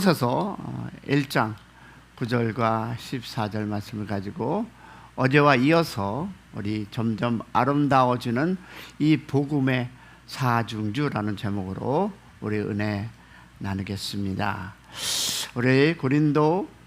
서 1장 9절과 14절 말씀을 가지고 어제와 이어서 우리 점점 아름다워지는 이 복음의 사중주라는 제목으로 우리 은혜 나누겠습니다. 우리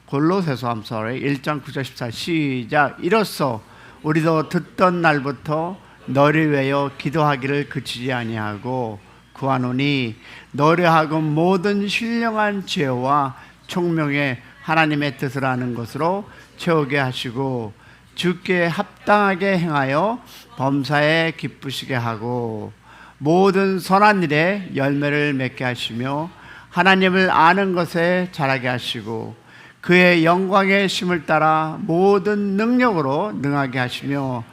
골로새서 1장 9절 14 시작. 이로써 우리도 듣던 날부터 너를 위하여 기도하기를 그치지 아니하고 구하노니 너를 하금 모든 신령한 지혜와 총명의 하나님의 뜻을 아는 것으로 채우게 하시고 주께 합당하게 행하여 범사에 기쁘시게 하고 모든 선한 일에 열매를 맺게 하시며 하나님을 아는 것에 자라게 하시고 그의 영광의 심을 따라 모든 능력으로 능하게 하시며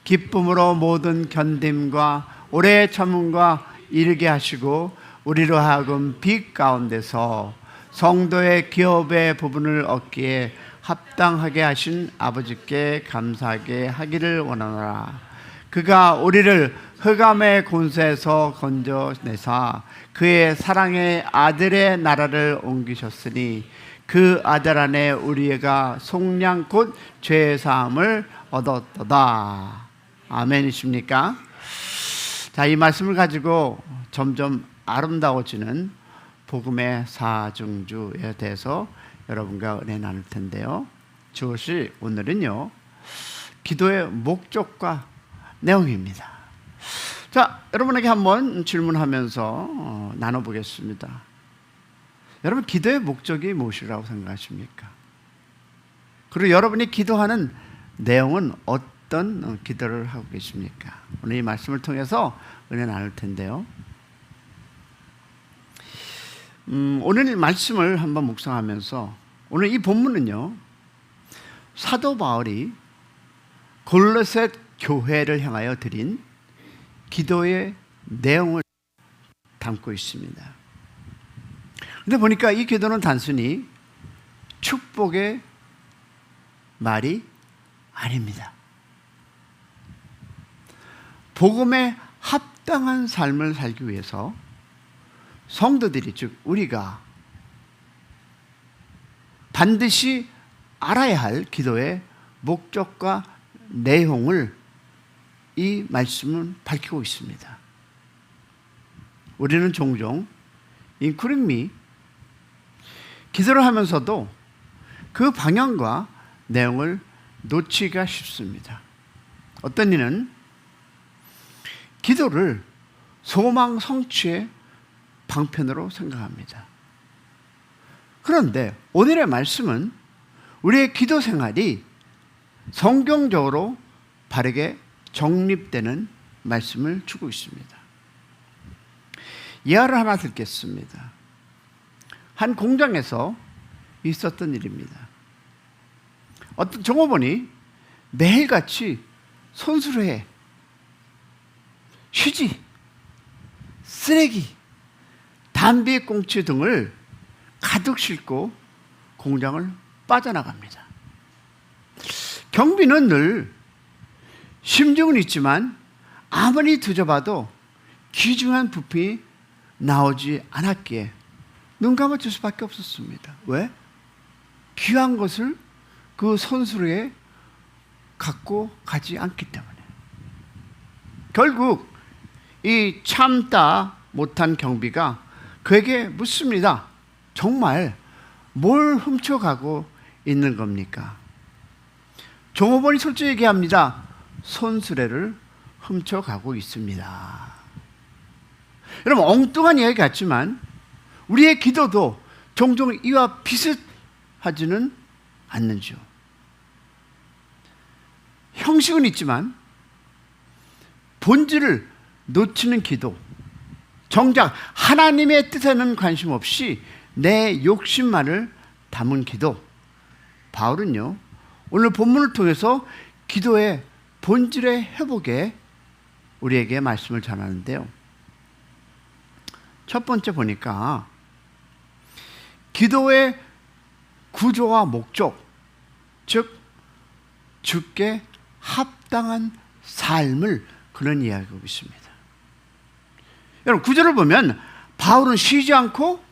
기쁨으로 모든 견딤과 오래 참음과 이르게 하시고 우리로 하여금 빛 가운데서 성도의 기업의 부분을 얻기에 합당하게 하신 아버지께 감사하게 하기를 원하노라. 그가 우리를 흑암의 권세에서 건져내사 그의 사랑의 아들의 나라를 옮기셨으니 그 아들 안에 우리가 속량 곧 죄의 사함을 얻었도다. 아멘이십니까? 자, 이 말씀을 가지고 점점 아름다워지는 복음의 사중주에 대해서 여러분과 은혜 나눌 텐데요. 그것이 오늘은요, 기도의 목적과 내용입니다. 자, 여러분에게 한번 질문하면서 나눠보겠습니다. 여러분, 기도의 목적이 무엇이라고 생각하십니까? 그리고 여러분이 기도하는 내용은 어떤 기도를 하고 계십니까? 오늘 이 말씀을 통해서 은혜 나눌 텐데요. 오늘 말씀을 한번 묵상하면서 오늘 이 본문은요, 사도 바울이 골로새 교회를 향하여 드린 기도의 내용을 담고 있습니다. 그런데 보니까 이 기도는 단순히 축복의 말이 아닙니다. 복음에 합당한 삶을 살기 위해서 성도들이, 즉 우리가 반드시 알아야 할 기도의 목적과 내용을 이 말씀은 밝히고 있습니다. 우리는 종종 including me, 기도를 하면서도 그 방향과 내용을 놓치기가 쉽습니다. 어떤 이는 기도를 소망 성취의 방편으로 생각합니다. 그런데 오늘의 말씀은 우리의 기도 생활이 성경적으로 바르게 정립되는 말씀을 주고 있습니다. 예화를 하나 듣겠습니다. 한 공장에서 있었던 일입니다. 어떤 종업원이 매일같이 손수를 해 휴지, 쓰레기, 담배꽁초 등을 가득 싣고 공장을 빠져나갑니다. 경비는 늘 심증은 있지만 아무리 뒤져봐도 귀중한 부품이 나오지 않았기에 눈 감아줄 수밖에 없었습니다. 왜? 귀한 것을 그 손수레에 갖고 가지 않기 때문에. 결국 이 참다 못한 경비가 그에게 묻습니다. 정말 뭘 훔쳐가고 있는 겁니까? 종업원이 솔직히 얘기합니다. 손수레를 훔쳐가고 있습니다. 여러분, 엉뚱한 이야기 같지만 우리의 기도도 종종 이와 비슷하지는 않는지요. 형식은 있지만 본질을 놓치는 기도, 정작 하나님의 뜻에는 관심 없이 내 욕심만을 담은 기도. 바울은요, 오늘 본문을 통해서 기도의 본질의 회복에 우리에게 말씀을 전하는데요. 첫 번째 보니까 기도의 구조와 목적, 즉 주께 합당한 삶을 그런 이야기하고 있습니다. 여러분, 구절을 보면 바울은 쉬지 않고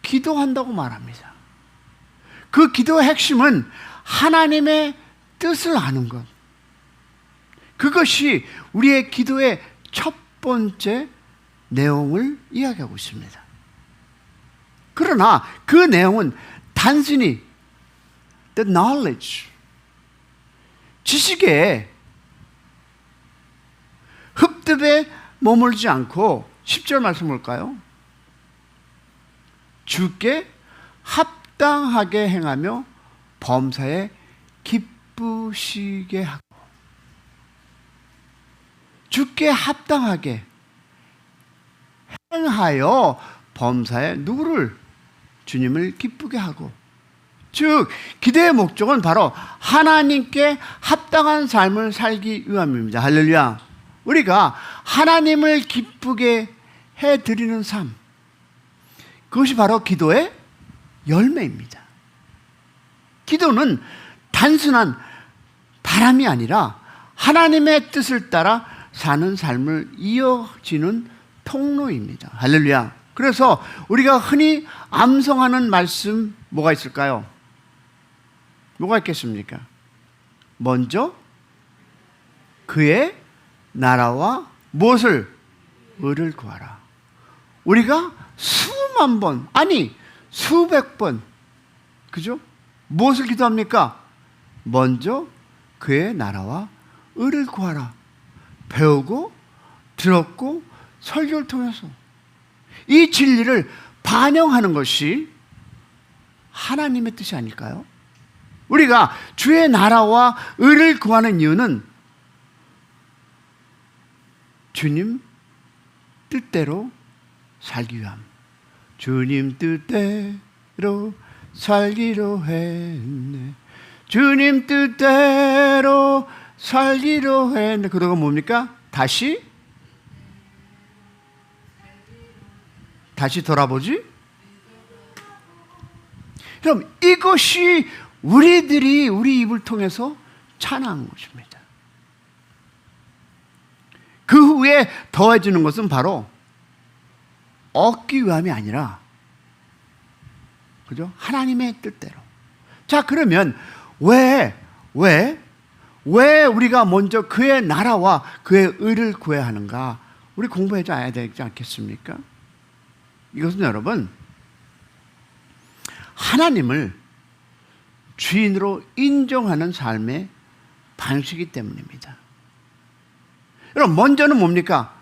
기도한다고 말합니다. 그 기도의 핵심은 하나님의 뜻을 아는 것. 그것이 우리의 기도의 첫 번째 내용을 이야기하고 있습니다. 그러나 그 내용은 단순히 the knowledge, 지식에 흡듭에 머물지 않고 10절 말씀 볼까요? 주께 합당하게 행하며 범사에 기쁘시게 하고, 주께 합당하게 행하여 범사에 누구를? 주님을 기쁘게 하고, 즉 기도의 목적은 바로 하나님께 합당한 삶을 살기 위함입니다. 할렐루야. 우리가 하나님을 기쁘게 해드리는 삶, 그것이 바로 기도의 열매입니다. 기도는 단순한 바람이 아니라 하나님의 뜻을 따라 사는 삶을 이어지는 통로입니다. 할렐루야. 그래서 우리가 흔히 암송하는 말씀 뭐가 있을까요? 뭐가 있겠습니까? 먼저 그의 나라와 무엇을? 의를 구하라. 우리가 수만 번, 아니 수백 번, 그죠? 무엇을 기도합니까? 먼저 그의 나라와 의를 구하라. 배우고 들었고 설교를 통해서 이 진리를 반영하는 것이 하나님의 뜻이 아닐까요? 우리가 주의 나라와 의를 구하는 이유는 주님 뜻대로 살기 위함. 주님 뜻대로 살기로 했네. 주님 뜻대로 살기로 했네. 그러고 뭡니까? 다시 돌아보지? 그럼 이것이 우리들이 우리 입을 통해서 찬양한 것입니다. 그 후에 더해지는 것은 바로 얻기 위함이 아니라, 그죠? 하나님의 뜻대로. 자, 그러면 왜 우리가 먼저 그의 나라와 그의 의를 구해야 하는가? 우리 공부해줘야 되지 않겠습니까? 이것은 여러분, 하나님을 주인으로 인정하는 삶의 방식이기 때문입니다. 여러분, 먼저는 뭡니까?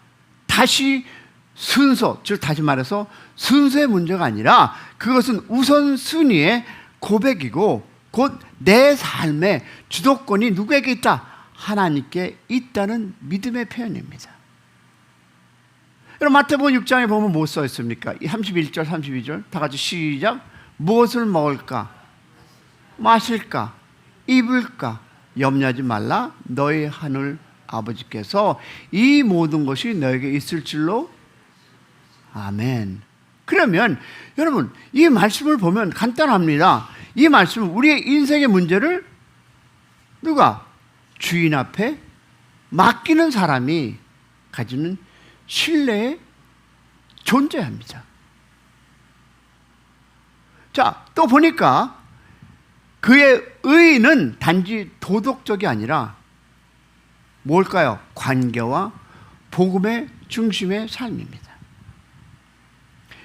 다시 순서, 즉 다시 말해서 순서의 문제가 아니라 그것은 우선순위의 고백이고, 곧 내 삶의 주도권이 누구에게 있다? 하나님께 있다는 믿음의 표현입니다. 여러분, 마태복음 6장에 보면 뭐 써 있습니까? 31절, 32절 다 같이 시작. 무엇을 먹을까? 마실까? 입을까? 염려하지 말라. 너희 하늘 아버지께서 이 모든 것이 너에게 있을 줄로. 아멘. 그러면 여러분, 이 말씀을 보면 간단합니다. 이 말씀은 우리의 인생의 문제를 누가? 주인 앞에 맡기는 사람이 가지는 신뢰에 존재합니다. 자, 또 보니까 그의 의는 단지 도덕적이 아니라 뭘까요? 관계와 복음의 중심의 삶입니다.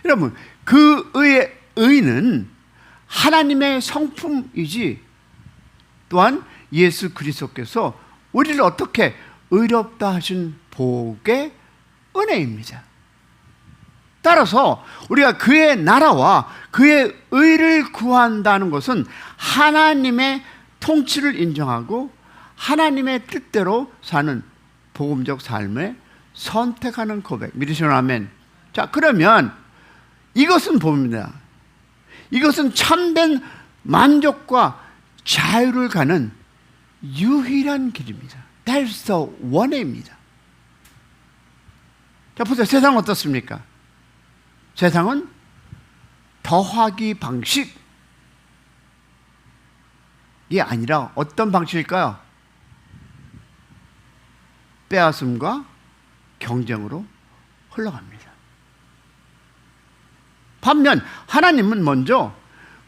여러분, 그 의는 하나님의 성품이지, 또한 예수 그리스도께서 우리를 어떻게 의롭다 하신 복의 은혜입니다. 따라서 우리가 그의 나라와 그의 의를 구한다는 것은 하나님의 통치를 인정하고 하나님의 뜻대로 사는 복음적 삶을 선택하는 고백. 믿으시면 아멘. 자, 그러면 이것은 봅니다. 이것은 참된 만족과 자유를 가는 유일한 길입니다. That's the one way입니다. 자, 보세요. 세상은 어떻습니까? 세상은 더하기 방식이 아니라 어떤 방식일까요? 빼앗음과 경쟁으로 흘러갑니다. 반면 하나님은 먼저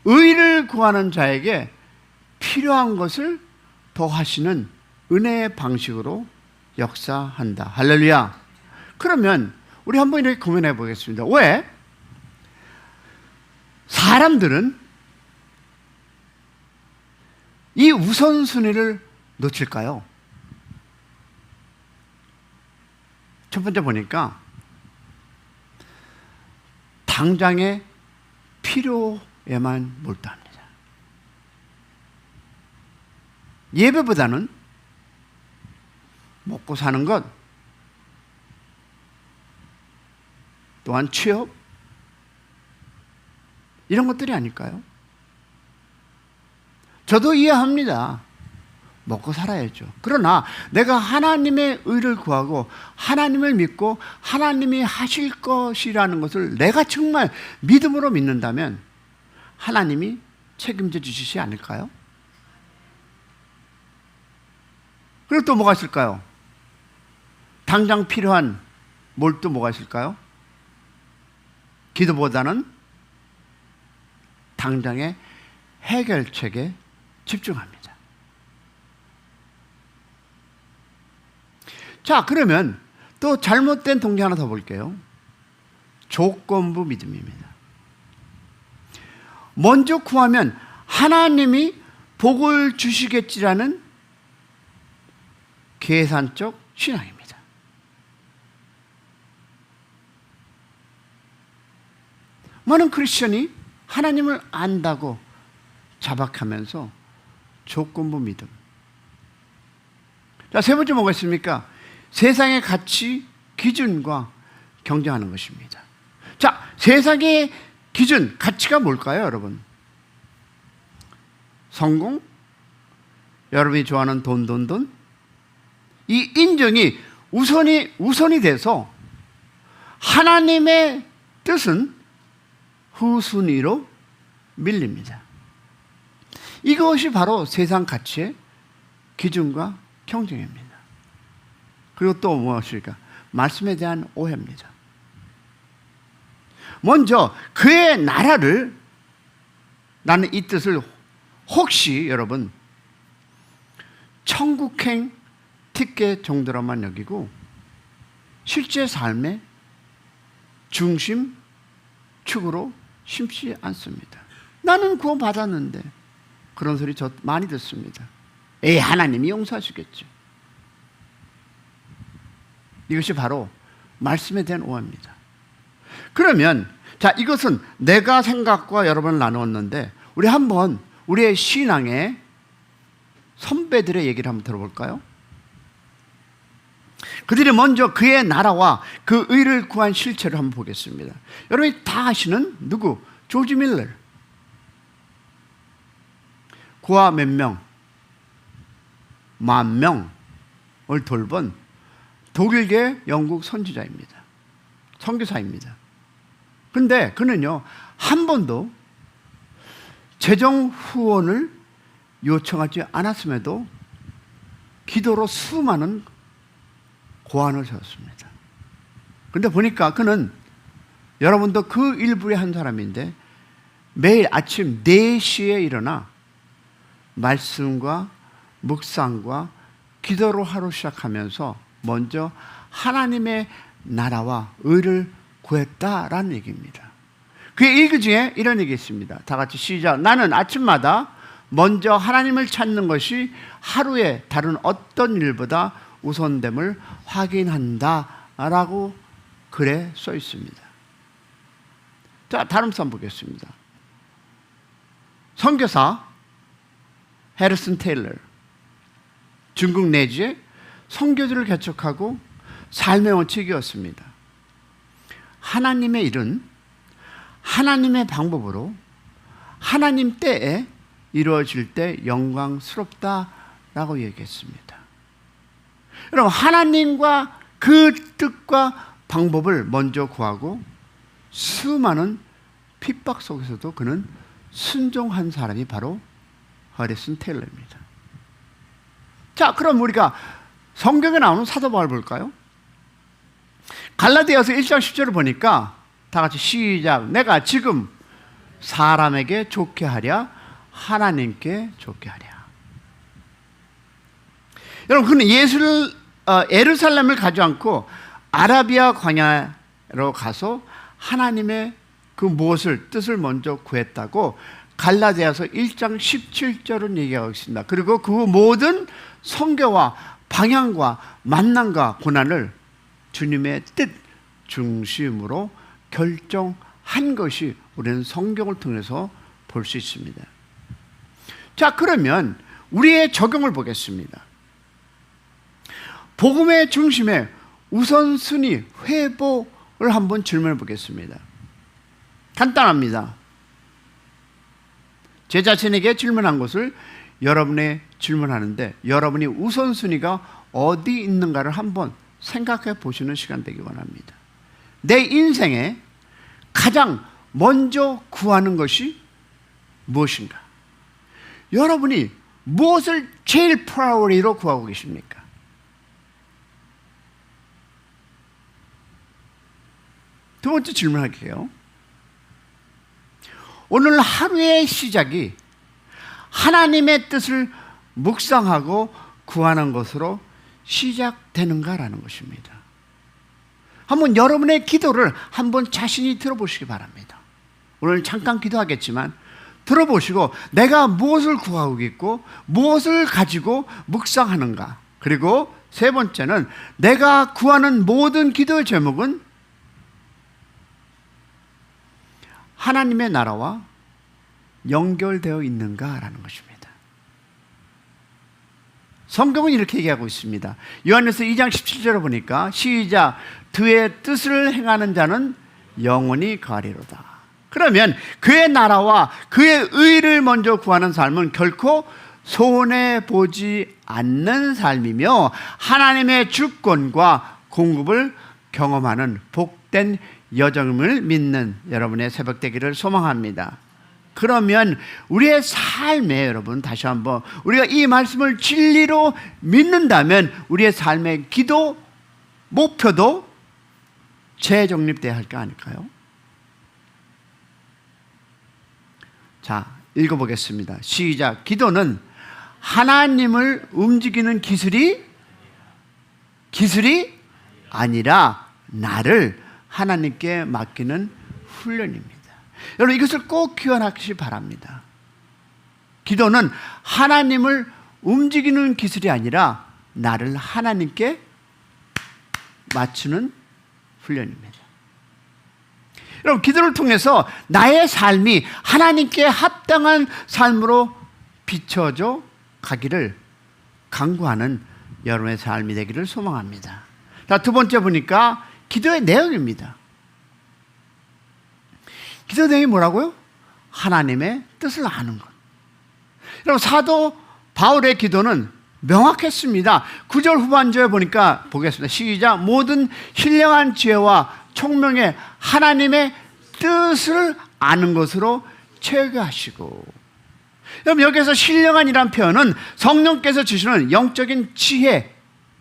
의를 구하는 자에게 필요한 것을 더하시는 은혜의 방식으로 역사한다. 할렐루야. 그러면 우리 한번 이렇게 고민해 보겠습니다. 왜 사람들은 이 우선순위를 놓칠까요? 첫 번째 보니까 당장의 필요에만 몰두합니다. 예배보다는 먹고 사는 것, 또한 취업, 이런 것들이 아닐까요? 저도 이해합니다. 먹고 살아야죠. 그러나 내가 하나님의 의를 구하고 하나님을 믿고 하나님이 하실 것이라는 것을 내가 정말 믿음으로 믿는다면 하나님이 책임져 주시지 않을까요? 그리고 또 뭐가 있을까요? 당장 필요한 뭘 또 뭐가 있을까요? 기도보다는 당장의 해결책에 집중합니다. 자, 그러면 또 잘못된 동기 하나 더 볼게요. 조건부 믿음입니다. 먼저 구하면 하나님이 복을 주시겠지라는 계산적 신앙입니다. 많은 크리스천이 하나님을 안다고 자박하면서 조건부 믿음. 자, 세 번째 뭐가 있습니까? 세상의 가치, 기준과 경쟁하는 것입니다. 자, 세상의 기준, 가치가 뭘까요, 여러분? 성공? 여러분이 좋아하는 돈. 이 인정이 우선이 돼서 하나님의 뜻은 후순위로 밀립니다. 이것이 바로 세상 가치의 기준과 경쟁입니다. 그리고 또 무엇일까? 말씀에 대한 오해입니다. 먼저 그의 나라를, 나는 이 뜻을 혹시 여러분 천국행 티켓 정도로만 여기고 실제 삶의 중심, 축으로 심지 않습니다. 나는 구원 받았는데, 그런 소리 저 많이 듣습니다. 에이, 하나님이 용서하시겠죠. 이것이 바로 말씀에 대한 오해입니다. 그러면 자, 이것은 내가 생각과 여러분을 나누었는데 우리 한번 우리의 신앙의 선배들의 얘기를 한번 들어볼까요? 그들이 먼저 그의 나라와 그 의를 구한 실체를 한번 보겠습니다. 여러분이 다 아시는 누구? 조지 밀러. 구와 몇 명? 10,000명을 돌본 독일계 영국 선지자입니다. 선교사입니다. 그런데 그는요, 한 번도 재정 후원을 요청하지 않았음에도 기도로 수많은 고안을 세웠습니다. 그런데 보니까 그는, 여러분도 그 일부의 한 사람인데, 매일 아침 4시에 일어나 말씀과 묵상과 기도로 하루 시작하면서 먼저 하나님의 나라와 의를 구했다라는 얘기입니다. 그의 일기 중에 이런 얘기 있습니다. 다 같이 시작. 나는 아침마다 먼저 하나님을 찾는 것이 하루의 다른 어떤 일보다 우선됨을 확인한다 라고 글에 써 있습니다. 자, 다른 편 보겠습니다. 선교사 해리슨 테일러, 중국 내지에 선교지를 개척하고 삶의 원칙이었습니다. 하나님의 일은 하나님의 방법으로 하나님 때에 이루어질 때 영광스럽다라고 얘기했습니다. 여러분, 하나님과 그 뜻과 방법을 먼저 구하고 수많은 핍박 속에서도 그는 순종한 사람이 바로 해리슨 테일러입니다. 자, 그럼 우리가 성경에 나오는 사도 바울 볼까요? 갈라디아서 1장 10절을 보니까 다 같이 시작. 내가 지금 사람에게 좋게 하랴, 하나님께 좋게 하랴. 여러분, 그는 예루살렘을 가지 않고 아라비아 광야로 가서 하나님의 그 무엇을 뜻을 먼저 구했다고 갈라디아서 1장 17절은 얘기하고 있습니다. 그리고 그 모든 성교와 방향과 만남과 고난을 주님의 뜻 중심으로 결정한 것이 우리는 성경을 통해서 볼 수 있습니다. 자, 그러면 우리의 적용을 보겠습니다. 복음의 중심에 우선순위 회복을 한번 질문해 보겠습니다. 간단합니다. 제 자신에게 질문한 것을 여러분의 질문하는데 여러분이 우선순위가 어디 있는가를 한번 생각해 보시는 시간 되기 원합니다. 내 인생에 가장 먼저 구하는 것이 무엇인가? 여러분이 무엇을 제일 프라이어리티로 구하고 계십니까? 두 번째 질문할게요. 오늘 하루의 시작이 하나님의 뜻을 묵상하고 구하는 것으로 시작되는가라는 것입니다. 한번 여러분의 기도를 한번 자신이 들어보시기 바랍니다. 오늘 잠깐 기도하겠지만 들어보시고 내가 무엇을 구하고 있고 무엇을 가지고 묵상하는가. 그리고 세 번째는 내가 구하는 모든 기도의 제목은 하나님의 나라와 연결되어 있는가라는 것입니다. 성경은 이렇게 얘기하고 있습니다. 요한에서 2장 17절을 보니까 시작, 그의 뜻을 행하는 자는 영원히 거하리로다. 그러면 그의 나라와 그의 의를 먼저 구하는 삶은 결코 손해보지 않는 삶이며 하나님의 주권과 공급을 경험하는 복된 여정을 믿는 여러분의 새벽 되기를 소망합니다. 그러면 우리의 삶에 여러분 다시 한번 우리가 이 말씀을 진리로 믿는다면 우리의 삶의 기도 목표도 재정립되어야 할 거 아닐까요? 자, 읽어보겠습니다. 시작. 기도는 하나님을 움직이는 기술이 아니라 나를 하나님께 맡기는 훈련입니다. 여러분 이것을 꼭 기억하시기 바랍니다. 기도는 하나님을 움직이는 기술이 아니라 나를 하나님께 맞추는 훈련입니다. 여러분 기도를 통해서 나의 삶이 하나님께 합당한 삶으로 비춰져 가기를 간구하는 여러분의 삶이 되기를 소망합니다. 자, 두 번째 보니까 기도의 내용입니다. 기도 내용이 뭐라고요? 하나님의 뜻을 아는 것. 여러분 사도 바울의 기도는 명확했습니다. 9절 후반절에 보니까 보겠습니다. 시작. 모든 신령한 지혜와 총명의 하나님의 뜻을 아는 것으로 체계하시고. 여러분 여기서 신령한이란 표현은 성령께서 주시는 영적인 지혜를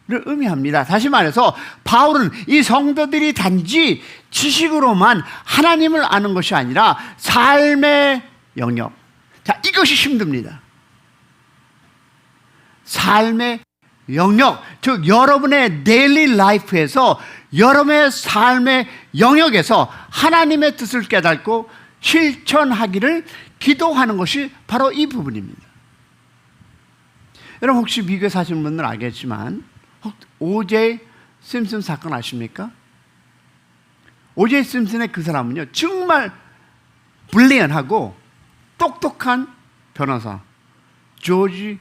의미합니다. 다시 말해서 바울은 이 성도들이 단지 지식으로만 하나님을 아는 것이 아니라 삶의 영역. 자, 이것이 힘듭니다. 삶의 영역, 즉 여러분의 데일리 라이프에서 여러분의 삶의 영역에서 하나님의 뜻을 깨닫고 실천하기를 기도하는 것이 바로 이 부분입니다. 여러분 혹시 미국에 사시는 분들은 알겠지만 O.J. 심슨 사건 아십니까? O.J. 심슨의 그 사람은요 정말 블리언하고 똑똑한 변호사 조지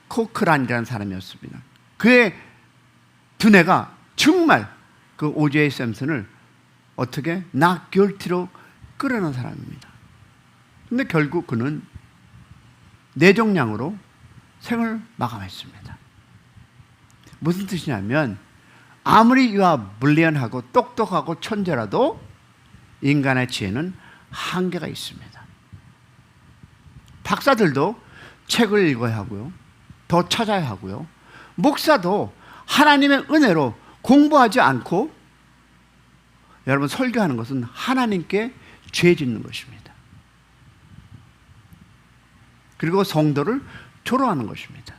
코크란이라는 사람이었습니다. 그의 두뇌가 정말 그 O.J. 심슨을 어떻게 not guilty로 끌어낸 사람입니다. 근데 결국 그는 뇌종양으로 생을 마감했습니다. 무슨 뜻이냐면 아무리 이와 불리언하고 똑똑하고 천재라도 인간의 지혜는 한계가 있습니다. 박사들도 책을 읽어야 하고요. 더 찾아야 하고요. 목사도 하나님의 은혜로 공부하지 않고 여러분, 설교하는 것은 하나님께 죄 짓는 것입니다. 그리고 성도를 조롱하는 것입니다.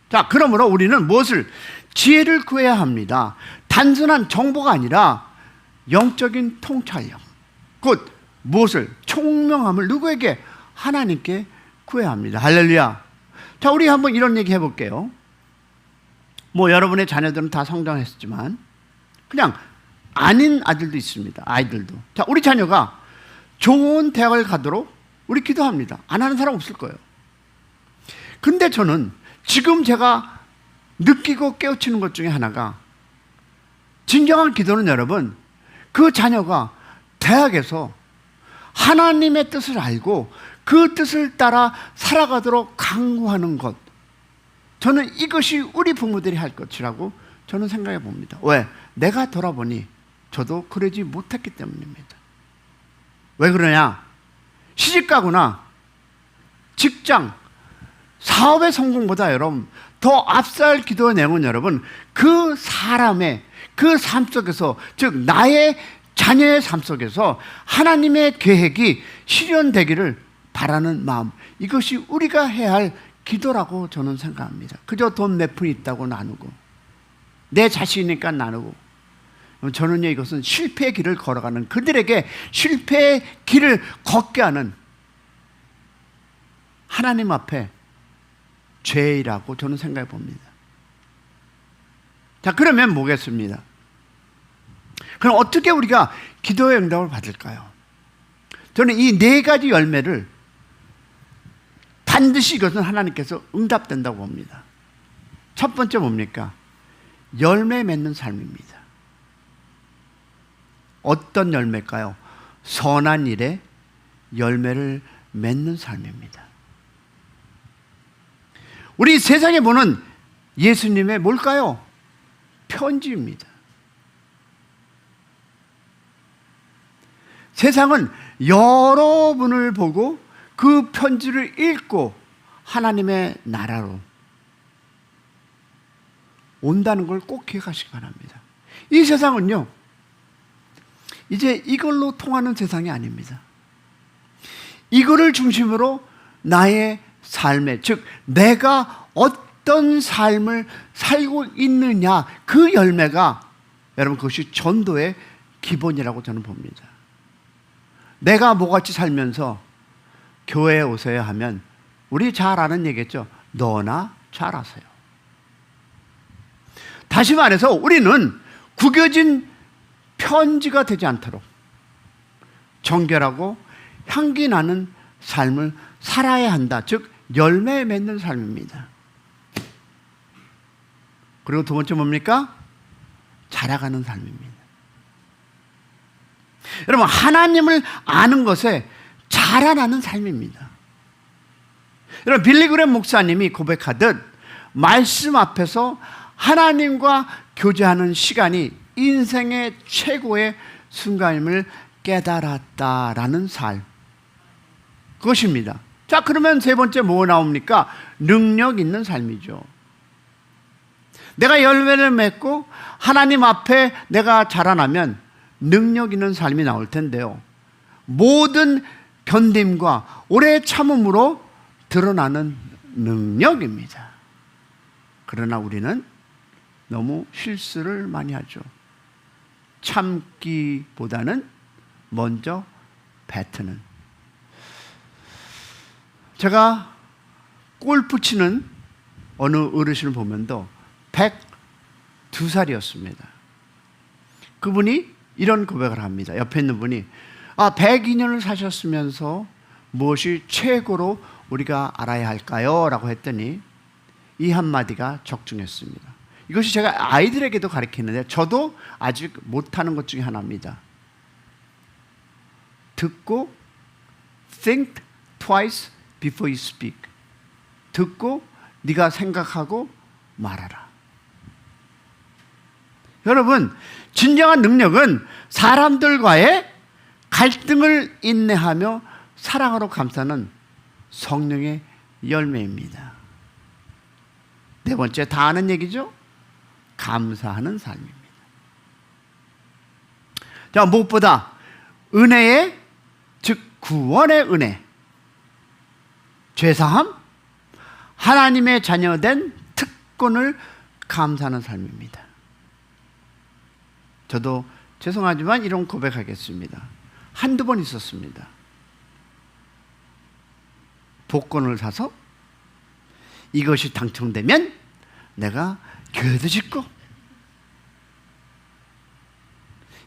자, 그러므로 우리는 무엇을? 지혜를 구해야 합니다. 단순한 정보가 아니라 영적인 통찰력, 곧 무엇을? 총명함을 누구에게? 하나님께 구해야 합니다. 할렐루야. 자, 우리 한번 이런 얘기 해볼게요. 뭐 여러분의 자녀들은 다 성장했지만 그냥 아닌 아들도 있습니다. 아이들도. 자, 우리 자녀가 좋은 대학을 가도록 우리 기도합니다. 안 하는 사람 없을 거예요. 근데 저는 지금 제가 느끼고 깨우치는 것 중에 하나가, 진정한 기도는 여러분, 그 자녀가 대학에서 하나님의 뜻을 알고 그 뜻을 따라 살아가도록 강구하는 것, 저는 이것이 우리 부모들이 할 것이라고 저는 생각해 봅니다. 왜? 내가 돌아보니 저도 그러지 못했기 때문입니다. 왜 그러냐? 시집가거나 직장, 사업의 성공보다 여러분 더 앞설 기도의 내용은 여러분, 그 사람의 그 삶 속에서, 즉 나의 자녀의 삶 속에서 하나님의 계획이 실현되기를 바라는 마음, 이것이 우리가 해야 할 기도라고 저는 생각합니다. 그저 돈 몇 푼 있다고 나누고 내 자신이니까 나누고, 저는요, 이것은 실패의 길을 걸어가는, 그들에게 실패의 길을 걷게 하는 하나님 앞에 죄이라고 저는 생각해 봅니다. 자, 그러면 뭐겠습니다? 그럼 어떻게 우리가 기도의 응답을 받을까요? 저는 이 네 가지 열매를 반드시 이것은 하나님께서 응답된다고 봅니다. 첫 번째 뭡니까? 열매 맺는 삶입니다. 어떤 열매일까요? 선한 일에 열매를 맺는 삶입니다. 우리 세상에 보는 예수님의 뭘까요? 편지입니다. 세상은 여러분을 보고 그 편지를 읽고 하나님의 나라로 온다는 걸 꼭 기억하시기 바랍니다. 이 세상은요, 이제 이걸로 통하는 세상이 아닙니다. 이거를 중심으로 나의 삶에, 즉 내가 어떤 삶을 살고 있느냐, 그 열매가 여러분 그것이 전도의 기본이라고 저는 봅니다. 내가 뭐같이 살면서 교회에 오세요 하면 우리 잘 아는 얘기겠죠. 너나 잘하세요. 다시 말해서 우리는 구겨진 편지가 되지 않도록 정결하고 향기 나는 삶을 살아야 한다. 즉 열매 맺는 삶입니다. 그리고 두 번째 뭡니까? 자라가는 삶입니다. 여러분, 하나님을 아는 것에 자라나는 삶입니다. 여러분, 빌리그램 목사님이 고백하듯 말씀 앞에서 하나님과 교제하는 시간이 인생의 최고의 순간임을 깨달았다라는 삶, 그것입니다. 자, 그러면 세 번째 뭐 나옵니까? 능력 있는 삶이죠. 내가 열매를 맺고 하나님 앞에 내가 자라나면 능력 있는 삶이 나올 텐데요, 모든 견딤과 오래 참음으로 드러나는 능력입니다. 그러나 우리는 너무 실수를 많이 하죠. 참기보다는 먼저 뱉는. 제가 골프 치는 어느 어르신을 보면도 102살이었습니다. 그분이 이런 고백을 합니다. 옆에 있는 분이 102년을 사셨으면서 무엇이 최고로 우리가 알아야 할까요? 라고 했더니 이 한마디가 적중했습니다. 이것이 제가 아이들에게도 가르치는데 저도 아직 못하는 것 중에 하나입니다. 듣고 think twice before you speak. 듣고 네가 생각하고 말하라. 여러분, 진정한 능력은 사람들과의 갈등을 인내하며 사랑으로 감싸는 성령의 열매입니다. 네 번째, 다 아는 얘기죠? 감사하는 삶입니다. 자, 무엇보다 은혜의, 즉 구원의 은혜, 죄사함, 하나님의 자녀된 특권을 감사하는 삶입니다. 저도 죄송하지만 이런 고백하겠습니다. 한두 번 있었습니다. 복권을 사서 이것이 당첨되면 내가 교회도 짓고,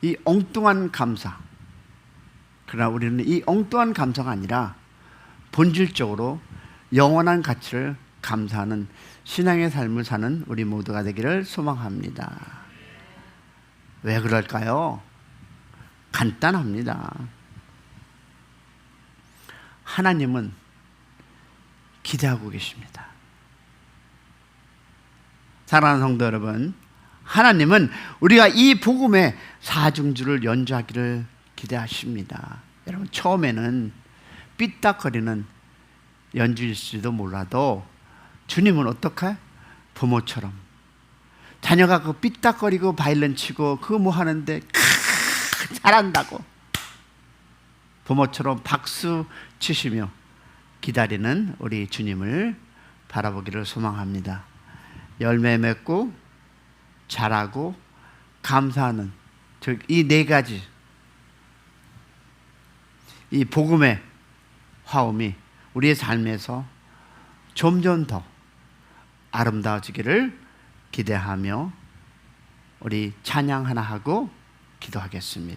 이 엉뚱한 감사. 그러나 우리는 이 엉뚱한 감사가 아니라 본질적으로 영원한 가치를 감사하는 신앙의 삶을 사는 우리 모두가 되기를 소망합니다. 왜 그럴까요? 간단합니다. 하나님은 기대하고 계십니다. 사랑하는 성도 여러분, 하나님은 우리가 이 복음의 사중주를 연주하기를 기대하십니다. 여러분, 처음에는 삐딱거리는 연주일지도 몰라도 주님은 어떡해? 부모처럼 자녀가 그 삐딱거리고 바이올린 치고 그거 뭐 하는데 잘한다고 부모처럼 박수 치시며 기다리는 우리 주님을 바라보기를 소망합니다. 열매 맺고 잘하고 감사하는 이 네 가지, 이 복음의 화음이 우리의 삶에서 점점 더 아름다워지기를 기대하며 우리 찬양 하나 하고 기도하겠습니다.